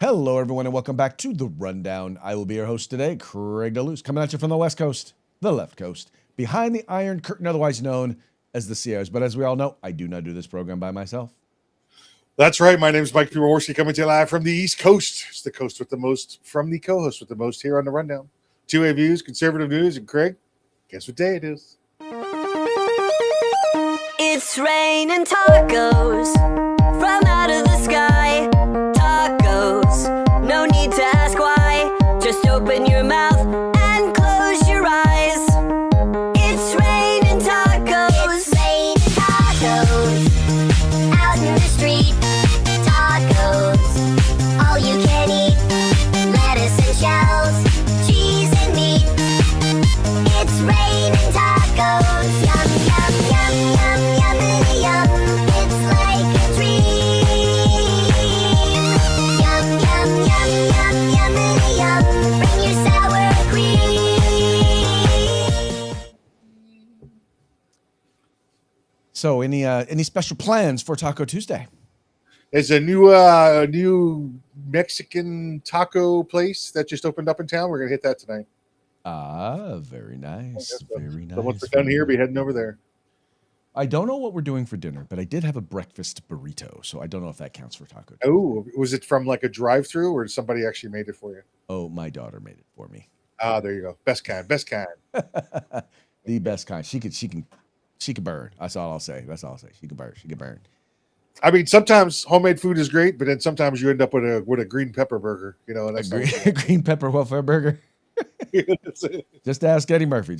Hello, everyone, and welcome back to The Rundown. I will be your host today, Craig DeLuz, coming at you from the West Coast, the left coast, behind the Iron Curtain, otherwise known as the Sierras. But as we all know, I do not do this program by myself. That's right. My name is Mike Peworski, coming to you live from the East Coast. It's the coast with the most, from the co-host with the most here on The Rundown. 2A views, conservative news, and Craig, guess what day it is? It's raining tacos from out of the sky. Tacos, no need to ask why. Just open your mouth and close your eyes. It's raining tacos. It's raining tacos out in the street. Tacos, all you can eat. Lettuce and shells, cheese and meat. It's raining tacos. Yum, yum, yum, yum, yum, yum. It's like a dream. Yum, yum, yum, yum, yum, yum. Bring your sour cream. So, any special plans for Taco Tuesday? There's a new Mexican taco place that just opened up in town. We're going to hit that tonight. Ah, very nice. Very nice. So once we're done here, be heading over there. I don't know what we're doing for dinner, but I did have a breakfast burrito, so I don't know if that counts for Taco Tuesday. Oh, was it from like a drive-through or somebody actually made it for you? Oh, my daughter made it for me. Ah, there you go. Best kind. The best kind. She can burn. That's all I'll say. She can burn. I mean, sometimes homemade food is great, but then sometimes you end up with a green pepper burger, and that's Green pepper welfare burger. That's it. Just ask Eddie Murphy.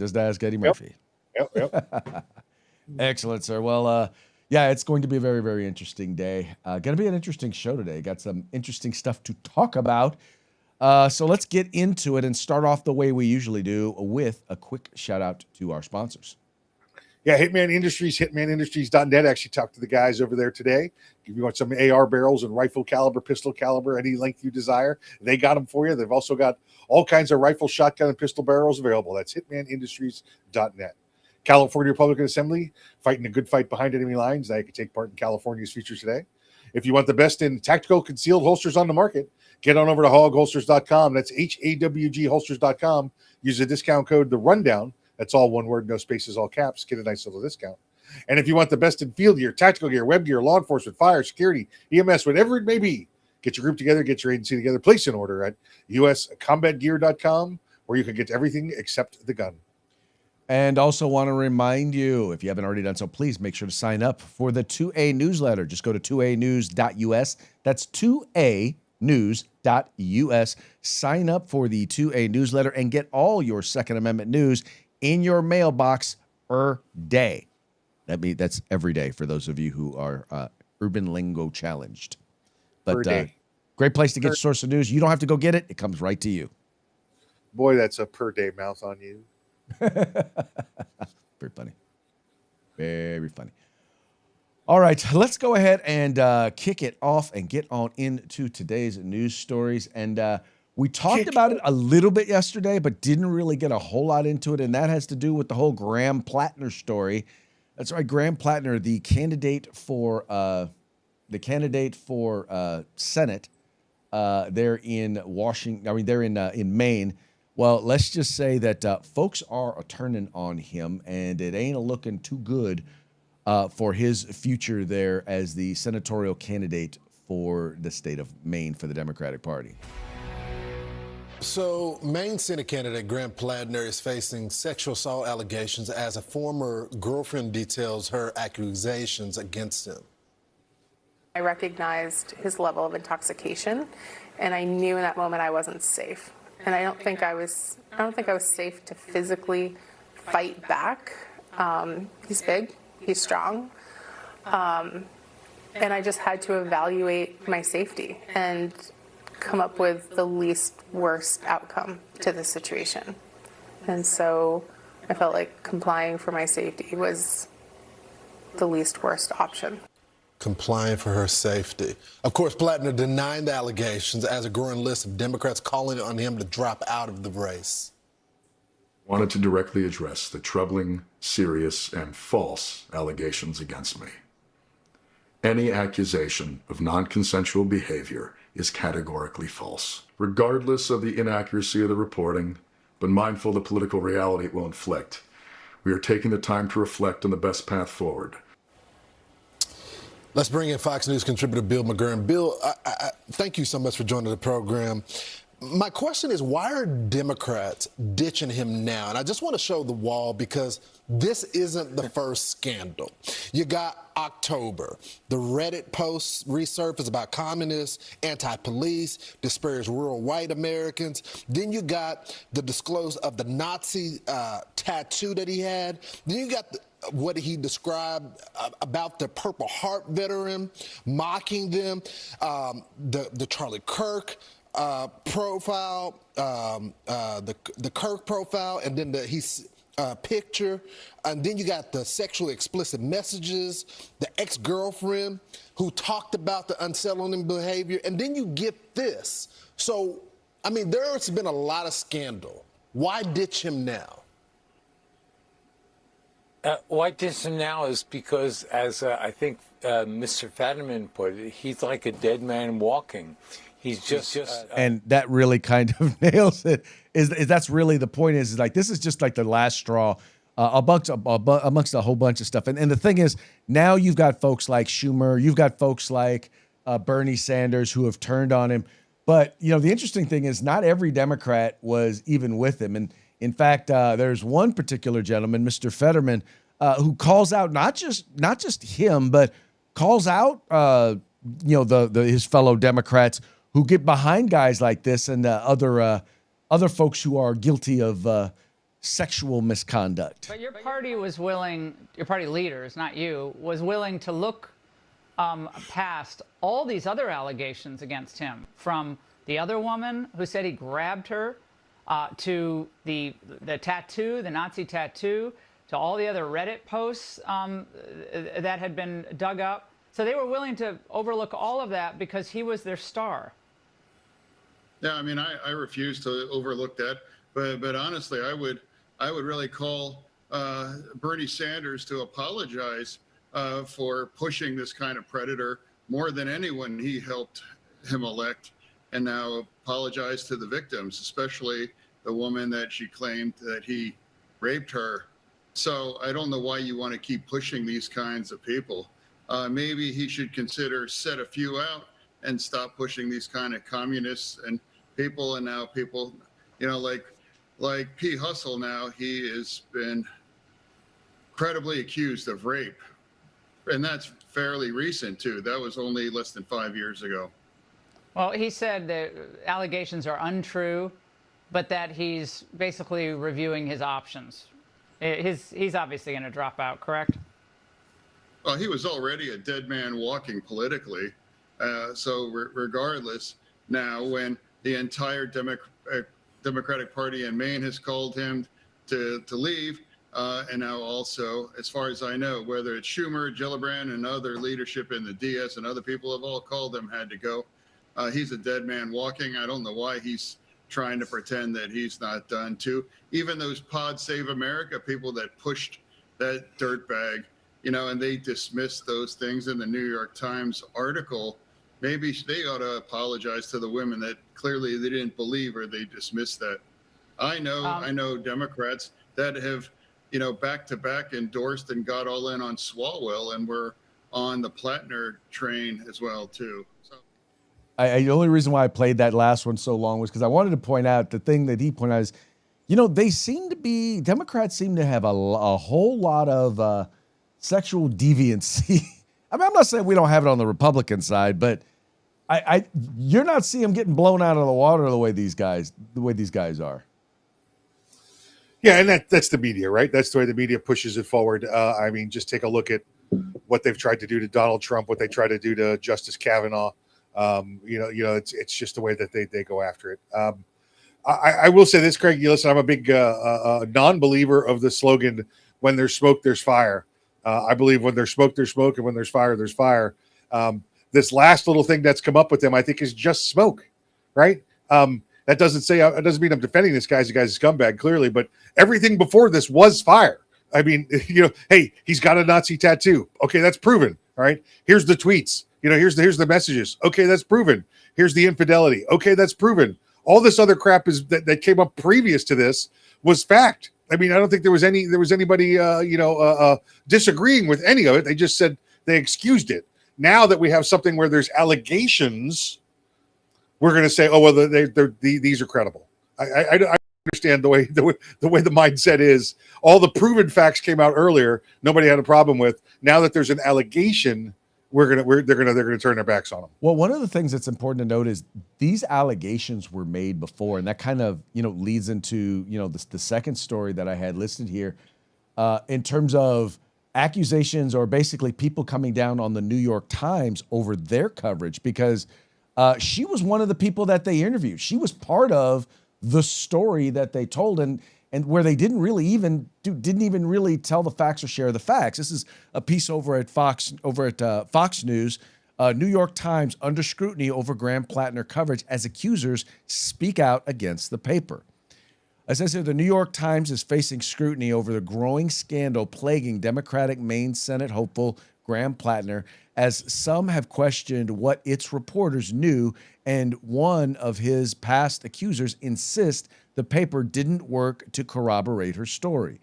Yep. Excellent, sir. Well, yeah, it's going to be a very, very interesting day. Going to be an interesting show today. Got some interesting stuff to talk about. So let's get into it and start off the way we usually do with a quick shout out to our sponsors. Yeah, Hitman Industries, hitmanindustries.net. Actually talked to the guys over there today. If you want some AR barrels and rifle caliber, pistol caliber, any length you desire, they got them for you. They've also got all kinds of rifle, shotgun, and pistol barrels available. That's hitmanindustries.net. California Republican Assembly, fighting a good fight behind enemy lines. Now you can take part in California's feature today. If you want the best in tactical concealed holsters on the market, get on over to hogholsters.com. That's HAWG holsters.com. Use the discount code The Rundown. That's all one word, no spaces, all caps. Get a nice little discount. And if you want the best in field gear, tactical gear, web gear, law enforcement, fire, security, EMS, whatever it may be, get your group together, get your agency together, place an order at uscombatgear.com, where you can get everything except the gun. And also want to remind you, if you haven't already done so, please make sure to sign up for the 2A newsletter. Just go to 2anews.us. That's 2anews.us. Sign up for the 2A newsletter and get all your Second Amendment news in your mailbox per day. That's every day for those of you who are urban lingo challenged. But great place to get your source of news. You don't have to go get it. It comes right to you. Boy, that's a per day mouth on you. Very funny. Very funny. All right, let's go ahead and kick it off and get on into today's news stories. And we talked about it a little bit yesterday, but didn't really get a whole lot into it. And that has to do with the whole Graham Platner story. That's right, Graham Platner, the candidate for Senate there in Washington. I mean, they're in Maine. Well, let's just say that folks are turning on him, and it ain't looking too good for his future there as the senatorial candidate for the state of Maine for the Democratic Party. So, Maine Senate candidate Graham Platner is facing sexual assault allegations as a former girlfriend details her accusations against him. I recognized his level of intoxication, and I knew in that moment I wasn't safe. And I don't think I was safe to physically fight back. He's big, he's strong, and I just had to evaluate my safety and come up with the least worst outcome to the situation. And so I felt like complying for my safety was the least worst option. Complying for her safety. Of course, Platner denied the allegations as a growing list of Democrats calling on him to drop out of the race. Wanted to directly address the troubling, serious, and false allegations against me. Any accusation of non-consensual behavior is categorically false. Regardless of the inaccuracy of the reporting, but mindful of the political reality it will inflict, we are taking the time to reflect on the best path forward. Let's bring in Fox News contributor Bill McGurn. Bill, I thank you so much for joining the program. My question is, why are Democrats ditching him now? And I just want to show the wall because this isn't the first scandal. You got October. The Reddit posts resurfaced about communists, anti-police, disparage rural white Americans. Then you got the disclosure of the Nazi tattoo that he had. Then you got what he described about the Purple Heart veteran, mocking them, the Charlie Kirk profile, the Kirk profile, and then his picture, and then you got the sexually explicit messages, the ex-girlfriend who talked about the unsettling behavior, and then you get this. So, I mean, there's been a lot of scandal. Why ditch him now? Why ditch him now is because, as I think Mr. Fetterman put it, he's like a dead man walking. He's just and that really kind of nails it. Is that's really the point? Is like this is just like the last straw amongst a whole bunch of stuff. And the thing is, now you've got folks like Schumer, you've got folks like Bernie Sanders who have turned on him. But you know, the interesting thing is, not every Democrat was even with him. And in fact, there's one particular gentleman, Mr. Fetterman, who calls out not just him, but calls out his fellow Democrats who get behind guys like this and other folks who are guilty of sexual misconduct. But your party was willing, your party leaders, not you, was willing to look past all these other allegations against him, from the other woman who said he grabbed her, to the tattoo, the Nazi tattoo, to all the other Reddit posts that had been dug up. So they were willing to overlook all of that because he was their star. Yeah, I mean, I refuse to overlook that, but honestly, I would really call Bernie Sanders to apologize for pushing this kind of predator more than anyone he helped him elect, and now apologize to the victims, especially the woman that she claimed that he raped her. So I don't know why you want to keep pushing these kinds of people. Maybe he should consider set a few out and stop pushing these kind of communists and people. And now people, like P. Hustle, now he has been credibly accused of rape. And that's fairly recent, too. That was only less than 5 years ago. Well, he said the allegations are untrue, but that he's basically reviewing his options. He's obviously going to drop out, correct? Well, he was already a dead man walking politically. So regardless, now when the entire Democratic Party in Maine has called him to leave, and now also, as far as I know, whether it's Schumer, Gillibrand, and other leadership in the DS and other people have all called him, had to go. He's a dead man walking. I don't know why he's trying to pretend that he's not done too. Even those Pod Save America people that pushed that dirtbag, and they dismissed those things in the New York Times article. Maybe they ought to apologize to the women that clearly they didn't believe, or they dismissed that. I know Democrats that have, back to back endorsed and got all in on Swalwell, and were on the Platner train as well too. So. The only reason why I played that last one so long was because I wanted to point out the thing that he pointed out is, Democrats seem to have a whole lot of sexual deviancy. I mean, I'm not saying we don't have it on the Republican side, but you're not seeing them getting blown out of the water the way these guys are. Yeah, and that's the media, right? That's the way the media pushes it forward. I mean, just take a look at what they've tried to do to Donald Trump, what they try to do to Justice Kavanaugh. It's just the way that they go after it. I will say this, Craig. Listen, I'm a big non-believer of the slogan, "When there's smoke, there's fire." I believe when there's smoke, and when there's fire, there's fire. This last little thing that's come up with them, I think, is just smoke, right? That doesn't mean I'm defending this guy. The guy's a scumbag, clearly, but everything before this was fire. I mean, hey, he's got a Nazi tattoo. Okay, that's proven. All right, here's the tweets. Here's the messages. Okay, that's proven. Here's the infidelity. Okay, that's proven. All this other crap is that came up previous to this was fact. I mean, I don't think there was anybody disagreeing with any of it. They just said they excused it. Now that we have something where there's allegations, we're going to say, oh well, these are credible. I understand the way the mindset is. All the proven facts came out earlier. Nobody had a problem with. Now that there's an allegation, they're gonna turn their backs on them. Well, one of the things that's important to note is these allegations were made before, and that kind of leads into the second story that I had listed here, in terms of accusations or basically people coming down on the New York Times over their coverage, because she was one of the people that they interviewed. She was part of the story that they told, and where they didn't even really tell the facts or share the facts. This is a piece over at Fox News. New York Times under scrutiny over Graham Platner coverage as accusers speak out against the paper. As I said, the New York Times is facing scrutiny over the growing scandal plaguing Democratic Maine Senate hopeful Graham Platner, as some have questioned what its reporters knew, and one of his past accusers insists the paper didn't work to corroborate her story.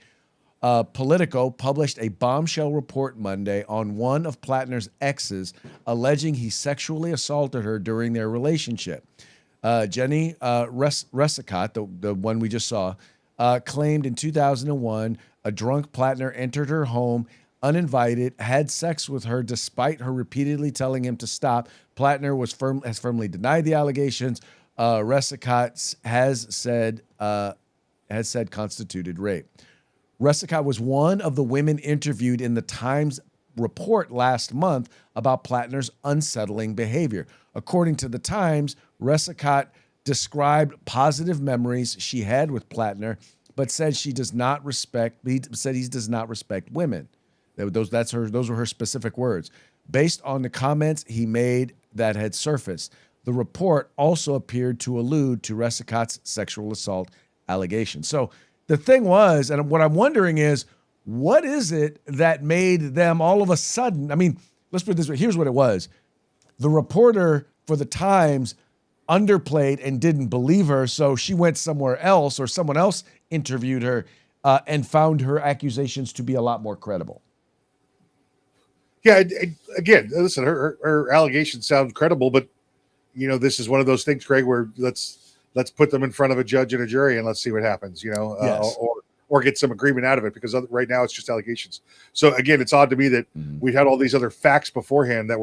Politico published a bombshell report Monday on one of Platner's exes, alleging he sexually assaulted her during their relationship. Jenny Resicott, the one we just saw, claimed in 2001 a drunk Platner entered her home uninvited, had sex with her despite her repeatedly telling him to stop. Platner has firmly denied the allegations. Resicott has said constituted rape. Resicott was one of the women interviewed in the Times report last month about Platner's unsettling behavior. According to the Times, Resicott described positive memories she had with Platner, but said he does not respect women. Those were her specific words. Based on the comments he made that had surfaced, the report also appeared to allude to Resicott's sexual assault allegations. So the thing was, and what I'm wondering is, what is it that made them all of a sudden? I mean, let's put it this way. Here's what it was. The reporter for the Times underplayed and didn't believe her, so she went somewhere else, or someone else interviewed her and found her accusations to be a lot more credible. Yeah, again, listen, her allegations sound credible, but this is one of those things, Craig, where let's put them in front of a judge and a jury and let's see what happens, Yes. Or get some agreement out of it, because right now it's just allegations. So again, it's odd to me that we had all these other facts beforehand that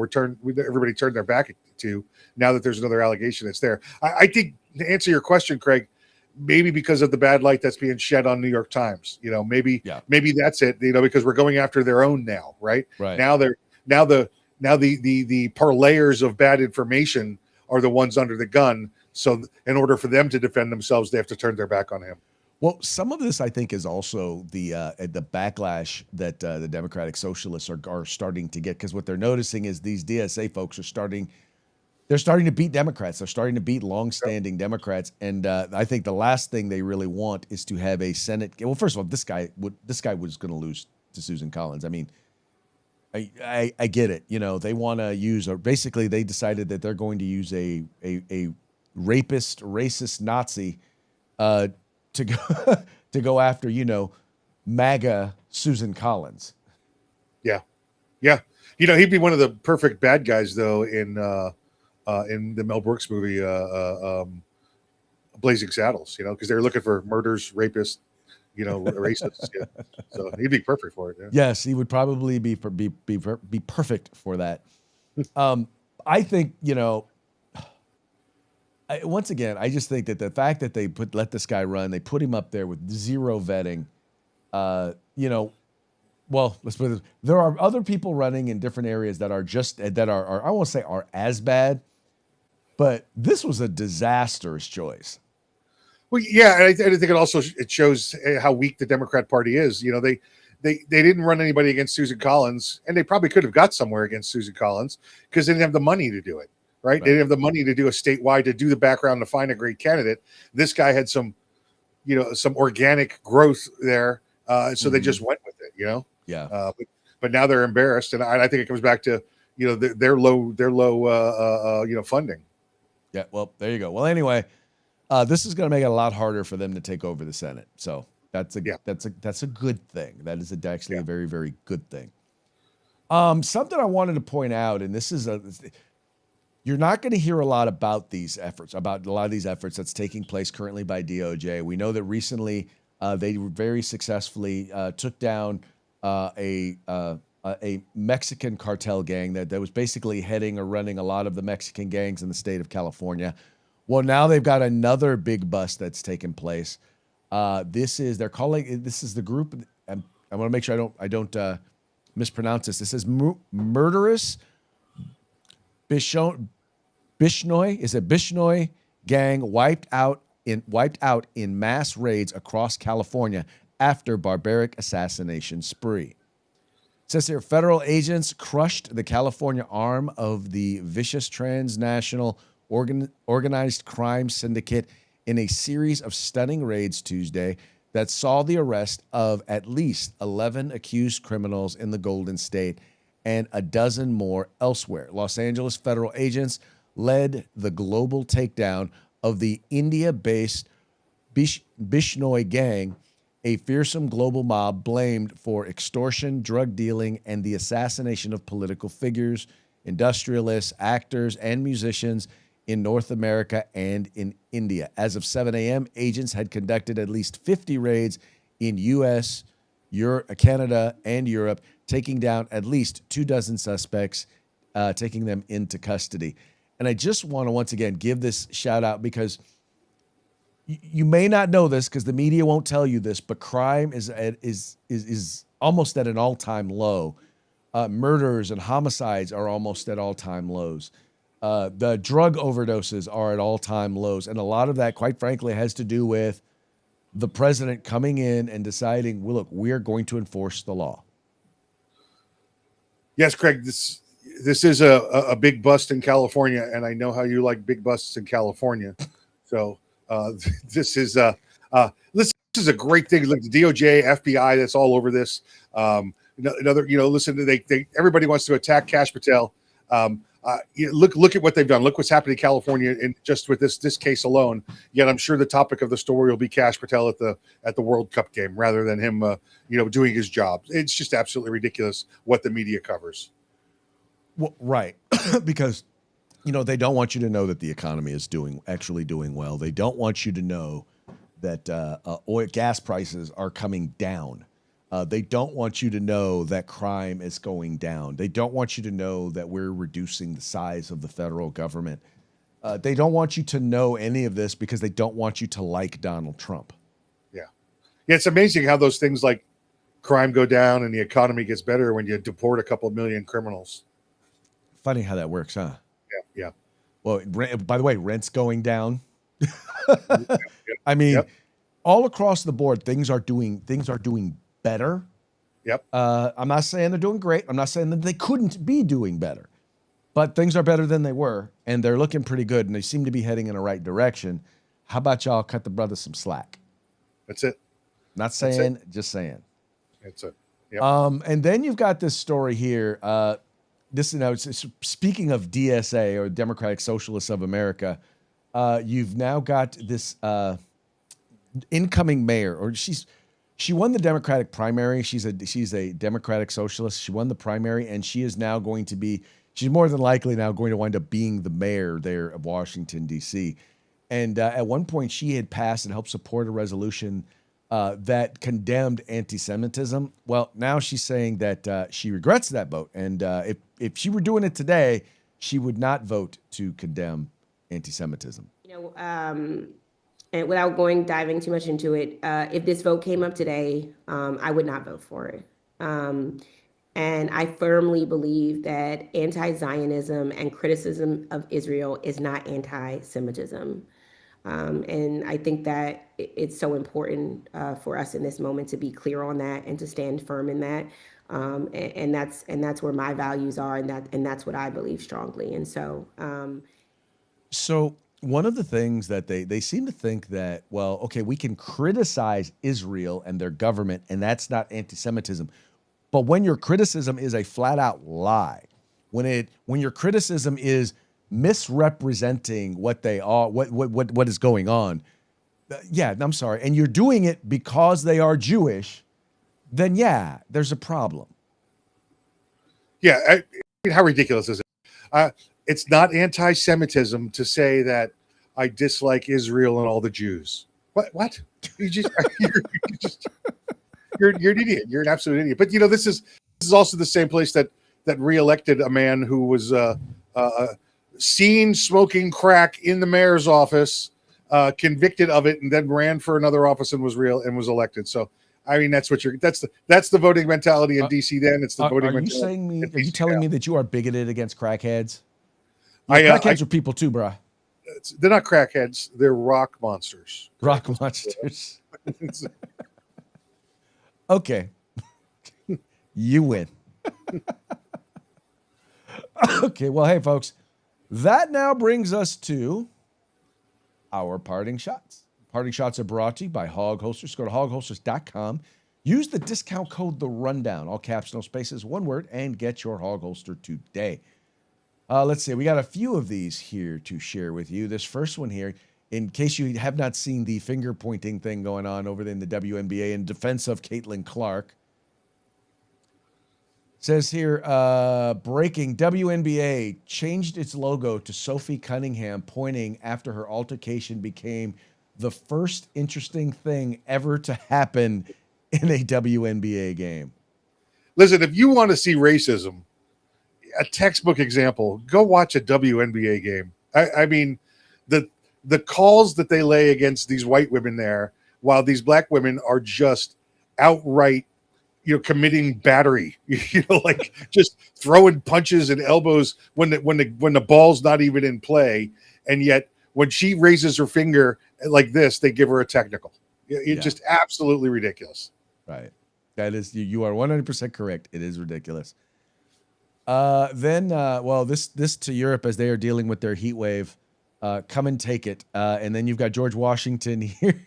everybody turned their back to. Now that there's another allegation that's there, I think, to answer your question, Craig, maybe because of the bad light that's being shed on New York Times, maybe that's it, because we're going after their own now, right? Now the parlayers of bad information are the ones under the gun. So in order for them to defend themselves, they have to turn their back on him. Well, some of this, I think, is also the backlash that the Democratic Socialists are starting to get, because what they're noticing is these DSA folks are starting to beat Democrats. They're starting to beat longstanding Democrats, and I think the last thing they really want is to have a Senate. Well, first of all, this guy was going to lose to Susan Collins. I mean, I get it. They want to use, or basically they decided that they're going to use a rapist, racist Nazi to go after, MAGA Susan Collins. Yeah. He'd be one of the perfect bad guys, though, in the Mel Brooks movie, Blazing Saddles. Because they're looking for murders, rapists, racists. Yeah. So he'd be perfect for it. Yeah. Yes, he would probably be perfect for that. I think, once again, I just think that the fact that they let this guy run, they put him up there with zero vetting. Well, let's put it this, there are other people running in different areas that are I won't say are as bad, but this was a disastrous choice. Well, yeah, and I think it shows how weak the Democrat Party is. They didn't run anybody against Susan Collins, and they probably could have got somewhere against Susan Collins because they didn't have the money to do it. Right? They didn't have the money to do a statewide, to do the background to find a great candidate. This guy had some organic growth there, so they just went with it. Yeah. But now they're embarrassed, and I think it comes back to their low funding. Yeah, well, there you go. Well, anyway, this is going to make it a lot harder for them to take over the Senate. So that's a Yeah. that's a good thing. That is actually Yeah. a very, very good thing. Something I wanted to point out, and this is you're not going to hear a lot about these efforts, about a lot of these efforts that's taking place currently by DOJ. We know that recently they very successfully took down a Mexican cartel gang that was basically heading or running a lot of the Mexican gangs in the state of California. Well, now they've got another big bust that's taken place. This is the group. I want to make sure I don't mispronounce this. This is Murderous Bishnoi. Is it Bishnoi gang wiped out in mass raids across California after barbaric assassination spree. It says here, federal agents crushed the California arm of the vicious transnational organized crime syndicate in a series of stunning raids Tuesday that saw the arrest of at least 11 accused criminals in the Golden State and a dozen more elsewhere. Los Angeles federal agents led the global takedown of the India-based Bishnoi gang, a fearsome global mob blamed for extortion, drug dealing, and the assassination of political figures, industrialists, actors, and musicians in North America and in India. As of 7 a.m., agents had conducted at least 50 raids in U.S., Canada, and Europe, taking down at least 24 suspects, taking them into custody. And I just want to once again give this shout out because you may not know this because the media won't tell you this, but crime is almost at an all-time low. Murders and homicides are almost at all-time lows. The drug overdoses are at all-time lows. And a lot of that, quite frankly, has to do with the president coming in and deciding, well, look, we're going to enforce the law. Yes, Craig, this is a big bust in California, and I know how you like big busts in California. So this is a great thing. Look, the DOJ, FBI, that's all over this. Another, listen, everybody wants to attack Kash Patel. Look at what they've done. Look what's happening in California, and just with this case alone. Yet I'm sure the topic of the story will be Kash Patel at the World Cup game rather than him, doing his job. It's just absolutely ridiculous what the media covers. Well, right, because they don't want you to know that the economy is actually doing well. They don't want you to know that gas prices are coming down. They don't want you to know that crime is going down. They don't want you to know that we're reducing the size of the federal government. They don't want you to know any of this because they don't want you to like Donald Trump. Yeah, it's amazing how those things like crime go down and the economy gets better when you deport a couple of million criminals. Funny how that works, huh? Yeah. Well, by the way, rent's going down. I mean, all across the board, things are doing better. Yep. I'm not saying they're doing great. I'm not saying that they couldn't be doing better, but things are better than they were, and they're looking pretty good, and they seem to be heading in the right direction. How about y'all cut the brothers some slack? That's it. Not saying, just saying. That's it. Yep. And then you've got this story here. Speaking of DSA, or Democratic Socialists of America, you've now got this incoming mayor, or she won the Democratic primary. She's a Democratic Socialist. She won the primary, and she is now she's more than likely now going to wind up being the mayor there of Washington, D.C. And at one point, she had passed and helped support a resolution that condemned anti-Semitism. Well, now she's saying that she regrets that vote. And if she were doing it today, she would not vote to condemn anti-Semitism. And without diving too much into it, if this vote came up today, I would not vote for it. And I firmly believe that anti-Zionism and criticism of Israel is not anti-Semitism. And I think that it's so important for us in this moment to be clear on that and to stand firm in that. And that's where my values are, and that's what I believe strongly. And so, So one of the things that they seem to think that, well, okay, we can criticize Israel and their government, and that's not anti-Semitism. But when your criticism is a flat out lie, when your criticism is misrepresenting what they are, what is going on. Yeah, I'm sorry. And you're doing it because they are Jewish, then yeah, there's a problem. Yeah, how ridiculous is it? It's not anti-Semitism to say that I dislike Israel and all the Jews. What? You're an idiot. You're an absolute idiot. But this is also the same place that reelected a man who was seen smoking crack in the mayor's office, convicted of it, and then ran for another office and was elected. So I mean, that's the voting mentality in DC. Then it's the voting mentality. Are you telling me that you are bigoted against crackheads? Crackheads are people too, bro. They're not crackheads. They're rock monsters. Rock monsters. Okay. You win. Okay, well, hey, folks, that now brings us to our parting shots. Parting shots are brought to you by Hog Holsters. Go to hogholsters.com. Use the discount code The Rundown, all caps, no spaces, one word, and get your Hog Holster today. Let's see. We got a few of these here to share with you. This first one here, in case you have not seen the finger pointing thing going on over in the WNBA in defense of Caitlin Clark. Says here, breaking, WNBA changed its logo to Sophie Cunningham, pointing after her altercation became the first interesting thing ever to happen in a WNBA game. Listen, if you want to see racism, a textbook example, go watch a WNBA game. I mean, the calls that they lay against these white women there, while these black women are just outright, committing battery, like just throwing punches and elbows when the ball's not even in play, and yet when she raises her finger like this, they give her a technical. It's just absolutely ridiculous. Right. That is, you are 100% correct. It is ridiculous. This to Europe as they are dealing with their heat wave. Come and take it. And then you've got George Washington here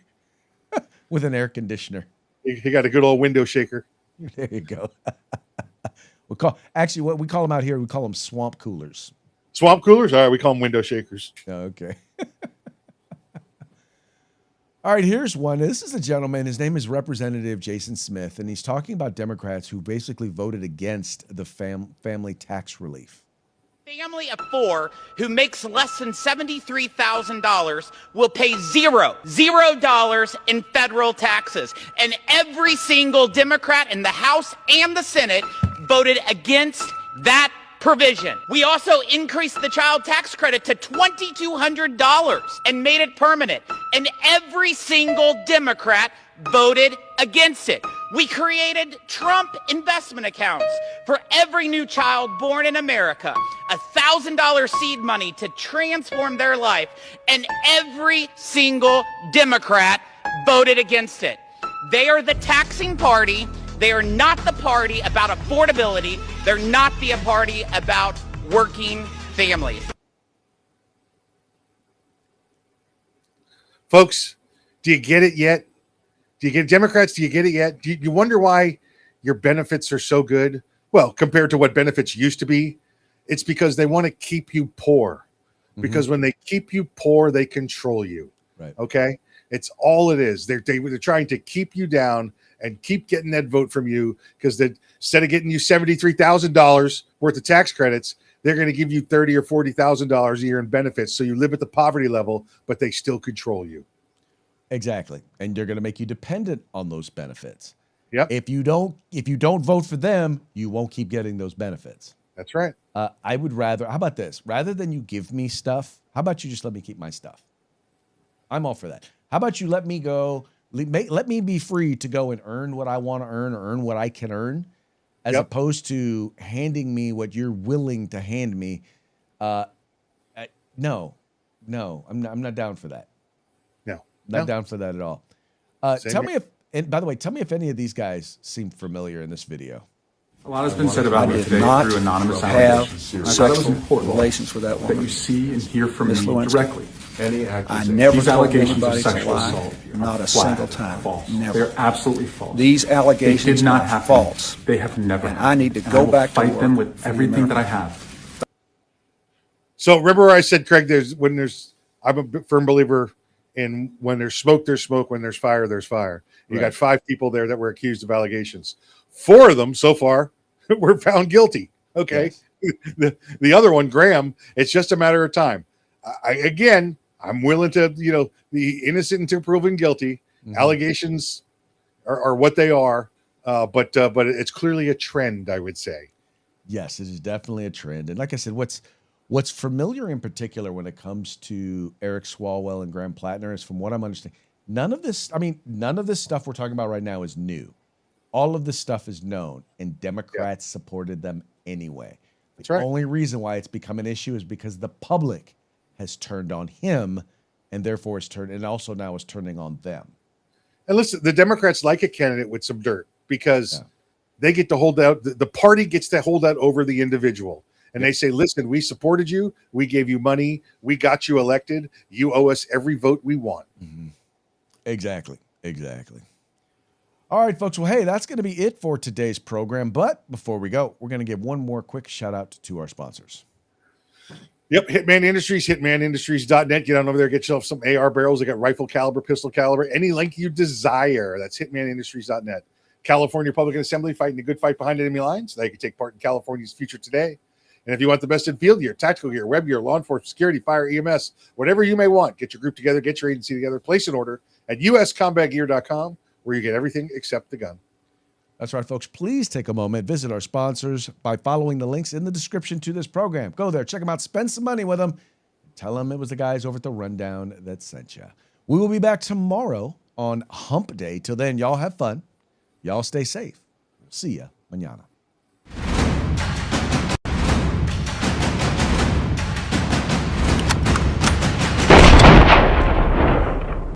with an air conditioner. He got a good old window shaker. There you go. What we call them out here, we call them swamp coolers. Swamp coolers? All right, we call them window shakers. Okay. All right, here's one. This is a gentleman. His name is Representative Jason Smith, and he's talking about Democrats who basically voted against the family tax relief. Family of four who makes less than $73,000 will pay $0 in federal taxes. And every single Democrat in the House and the Senate voted against that provision. We also increased the child tax credit to $2,200 and made it permanent. And every single Democrat voted against it. We created Trump investment accounts for every new child born in America, $1,000 seed money to transform their life, and every single Democrat voted against it. They are the taxing party. They are not the party about affordability. They're not the party about working families. Folks, do you get it yet? Do you get Democrats? Do you get it yet? Do you wonder why your benefits are so good? Well, compared to what benefits used to be, it's because they want to keep you poor. Because when they keep you poor, they control you. Right. Okay? It's all it is. They're trying to keep you down and keep getting that vote from you, because instead of getting you $73,000 worth of tax credits, they're going to give you $30,000 or $40,000 a year in benefits. So you live at the poverty level, but they still control you. Exactly. And they're going to make you dependent on those benefits. Yep. If you don't vote for them, you won't keep getting those benefits. That's right. I would rather, how about this? Rather than you give me stuff, how about you just let me keep my stuff? I'm all for that. How about you let me go, let me be free to go and earn what I want to earn, or earn what I can earn, as opposed to handing me what you're willing to hand me. No, I'm not down for that. Not down for that at all. Tell me and by the way, tell me if any of these guys seem familiar in this video. A lot has been said about me today through anonymous allegations. I thought it was important relations with that woman that you see and hear from me directly. I never These told allegations anybody of to sexual lie, assault not a flat, single time. False. Never. They're absolutely false. These They allegations did not are happen. false. They have never And happened. I need to And go I will back to fight them work with for the everything that I American have. So remember I said, Craig, I'm a firm believer in when there's smoke, when there's fire, there's fire. You got 5 people there that were accused of allegations. 4 of them so far were found guilty. Okay. Yes. The other one, Graham, it's just a matter of time. I'm willing to, the innocent until proven guilty. Mhm. Allegations are what they are. But it's clearly a trend, I would say. Yes, it is definitely a trend. And like I said, what's familiar in particular when it comes to Eric Swalwell and Graham Platner is, from what I'm understanding, none of this stuff we're talking about right now is new. All of this stuff is known, and Democrats supported them anyway. That's right. The only reason why it's become an issue is because the public has turned on him, and therefore also now is turning on them. And listen, the Democrats like a candidate with some dirt because they get to hold out. The party gets to hold out over the individual. And they say, listen, we supported you. We gave you money. We got you elected. You owe us every vote we want. Mm-hmm. Exactly. All right, folks. Well, hey, that's going to be it for today's program. But before we go, we're going to give one more quick shout out to our sponsors. Yep, Hitman Industries, hitmanindustries.net. Get on over there, get yourself some AR barrels. They got rifle caliber, pistol caliber, any length you desire. That's hitmanindustries.net. California Republican Assembly, fighting the good fight behind enemy lines. They can take part in California's future today. And if you want the best in field gear, tactical gear, web gear, law enforcement, security, fire, EMS, whatever you may want, get your group together, get your agency together, place an order at uscombatgear.com, where you get everything except the gun. That's right, folks. Please take a moment, visit our sponsors by following the links in the description to this program. Go there, check them out, spend some money with them. Tell them it was the guys over at The Rundown that sent you. We will be back tomorrow on Hump Day. Till then, y'all have fun. Y'all stay safe. See ya mañana.